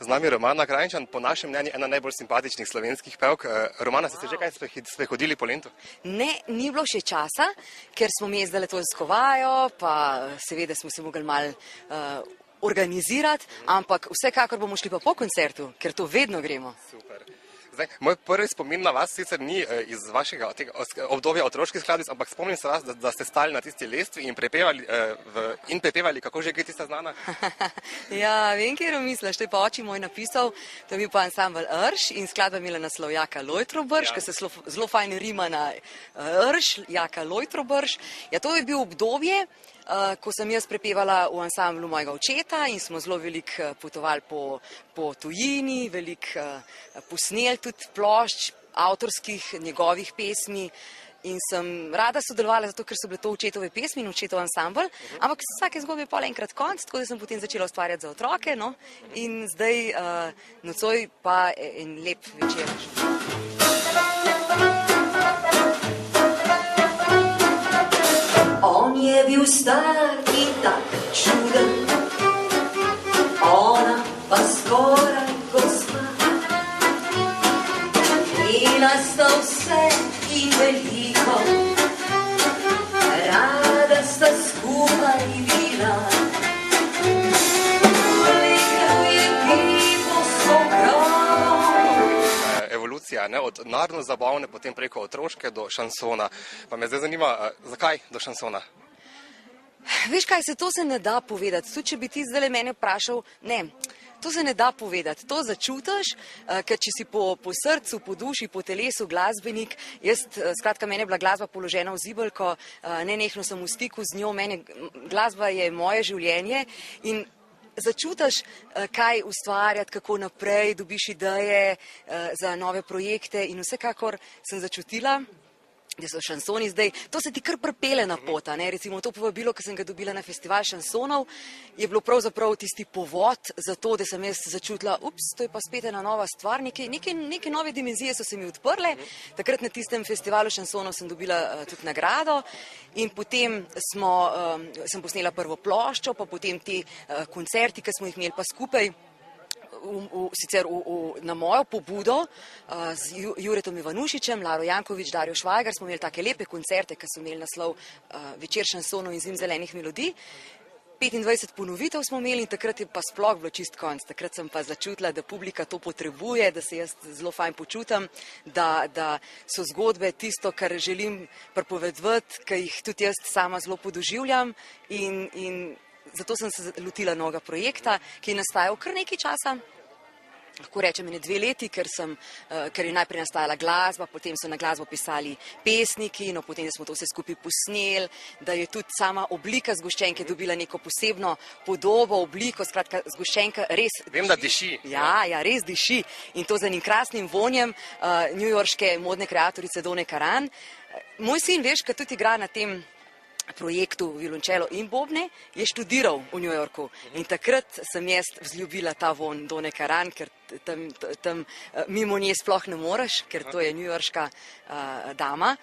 Z nami Romana Krajnčan, po našem mnenju ena najbolj simpatičnih slovenskih pevk. Romana, ste že kaj sprehodili po Lentu? Ne, ni bilo še časa, ker smo mi zdaj to skovajo, pa seveda smo se mogli malo organizirati, ampak vsekakor bomo šli pa po koncertu, ker to vedno gremo. Super. Zdaj, moj prvi spomin na vas sicer ni iz vašega obdobja otroških skladbic, ampak spomnim se vas, da ste stali na tisti lestvi in prepevali, kako že gre tista znana? Ja, vem, kjer misliš, to je pa oči moj napisal, to je bil pa ansambel Rš in skladba imela naslov Jaka Lojtrobrž, ki se zelo fajn rima na Rš, Jaka Lojtrobrž. Ja, to je bil obdobje, ko sem jaz prepevala v ansamblu mojega očeta in smo zelo veliko potovali po tujini, veliko posneli tudi plošč avtorskih njegovih pesmi in sem rada sodelovala, zato ker so bile to očetove pesmi in očetov ansambl, ampak vsake zgodbe je pol enkrat konc, tako da sem potem začela ustvarjati za otroke, no, in zdaj nocoj pa en lep večer. On je bil star in tak čuden, ona pa skoraj gospa. Imela sta vse in veliko, rada sta skupaj bila. Igral je pivo s sopranom. Evolucija, ne, od narodno-zabavne, potem preko otroške do šansona. Pa me zdaj zanima, zakaj do šansona? Veš kaj, to se ne da povedati. Tudi če bi ti zdaj mene vprašal, ne, to se ne da povedati. To začutiš, ker če si po srcu, po duši, po telesu glasbenik, skratka, mene je bila glasba položena v zibelko, nenehno sem v stiku z njo, glasba je moje življenje in začutiš, kaj ustvarjati, kako naprej, dobiš ideje za nove projekte in vsekakor sem začutila, da so šansoni zdaj, to se ti kar pripelje na pot, ne, recimo to povabilo, ki sem ga dobila na festival šansonov, je bilo pravzaprav tisti povod za to, da sem jaz začutila, to je pa spet ena nova stvar, neke nove dimenzije so se mi odprle, takrat na tistem festivalu šansonov sem dobila tudi nagrado in potem sem posnela prvo ploščo, pa potem te koncerti, ki smo jih imeli pa skupaj, sicer na mojo pobudo z Juretom Ivanušičem, Laro Jankovič, Darjo Švajgar, smo imeli take lepe koncerte, ki so imeli naslov Večer šansonov in zim zelenih melodij. 25 ponovitev smo imeli in takrat je pa sploh bilo čist konc. Takrat sem pa začutila, da publika to potrebuje, da se jaz zelo fajn počutim, da so zgodbe tisto, kar želim pripovedovati, ki jih tudi jaz sama zelo podoživljam in zato sem se lotila novega projekta, ki je nastajal kar nekaj časa, lahko rečem 2 leti, ker je najprej nastajala glasba, potem so na glasbo pisali pesniki, no potem smo to vse skupaj posneli, da je tudi sama oblika zgoščenke dobila neko posebno podobo, obliko, skratka zgoščenka res Vem, da diši. Ja, res diši in to z enim krasnim vonjem newyorške modne kreatorice Done Karan. Moj sin, veš, ki tudi igra na tem projektu violončelo in bobne, je študiral v New Yorku in takrat sem jaz vzljubila ta von Done Karan, ker tam mimo nje sploh ne moreš, ker to je newyorška dama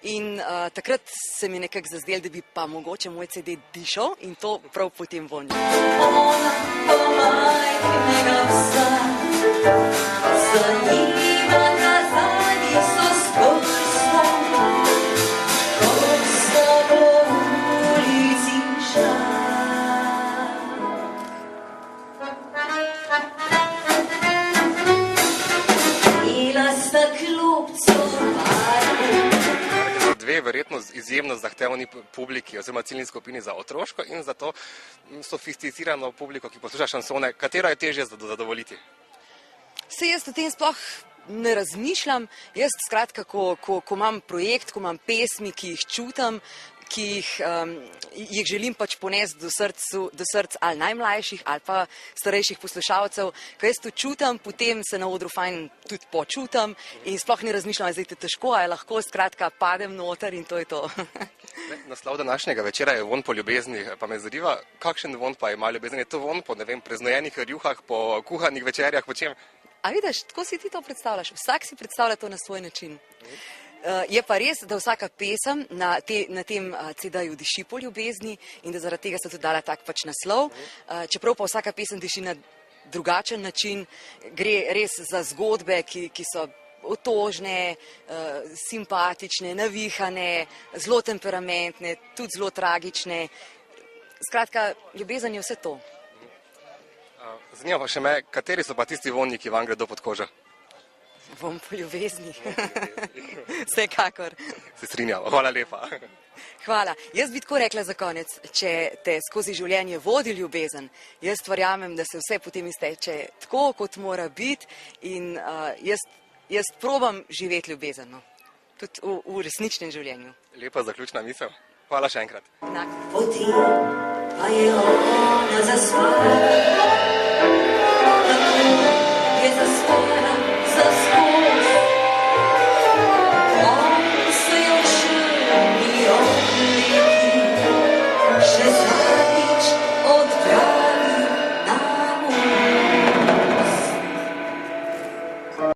in takrat se mi nekako zazdelo, da bi pa mogoče moj CD dišal in to prav po tem vonju. Ona po majhnega psa, za njima nazadnji so skorsla, dve verjetno izjemno zahtevni publiki oziroma ciljni skupini za otroško in za to sofisticirano publiko, ki posluša šansone. Katera je težje zadovoljiti? Saj jaz o tem sploh ne razmišljam. Jaz skratka, ko imam projekt, ko imam pesmi, ki jih čutim, ki jih želim pač ponesti do src ali najmlajših ali pa starejših poslušalcev, ko jaz to čutim, potem se na odru fajn tudi počutim in sploh ne razmišljam, zdaj je težko, ali lahko, skratka, padem noter in to je to. Naslov današnjega večera je Vonj po ljubezni, pa me zanima, kakšen vonj pa ima ljubezen? Je to vonj po, ne vem, preznojenih rjuhah, po kuhanih večerjah, po čem? A vidiš, tako si ti to predstavljaš, vsak si predstavlja to na svoj način. Je pa res, da vsaka pesem na tem CD-ju diši po ljubezni in da zaradi tega so tudi dala tak pač naslov, čeprav pa vsaka pesem diši na drugačen način. Gre res za zgodbe, ki so otožne, simpatične, navihane, zelo temperamentne, tudi zelo tragične. Skratka, ljubezen je vse to. Zanima pa še me, kateri so pa tisti vonji, ki vam gredo pod kožo? Vonj po ljubezni. Vsekakor. Se strinjamo, hvala lepa. Hvala. Jaz bi tako rekla za konec, če te skozi življenje vodi ljubezen, jaz verjamem, da se vse potem izteče tako, kot mora biti in jaz probam živeti ljubezen, no. Tudi v resničnem življenju. Lepa zaključna misel. Hvala še enkrat. Enako. Poti pa je ona zasvala.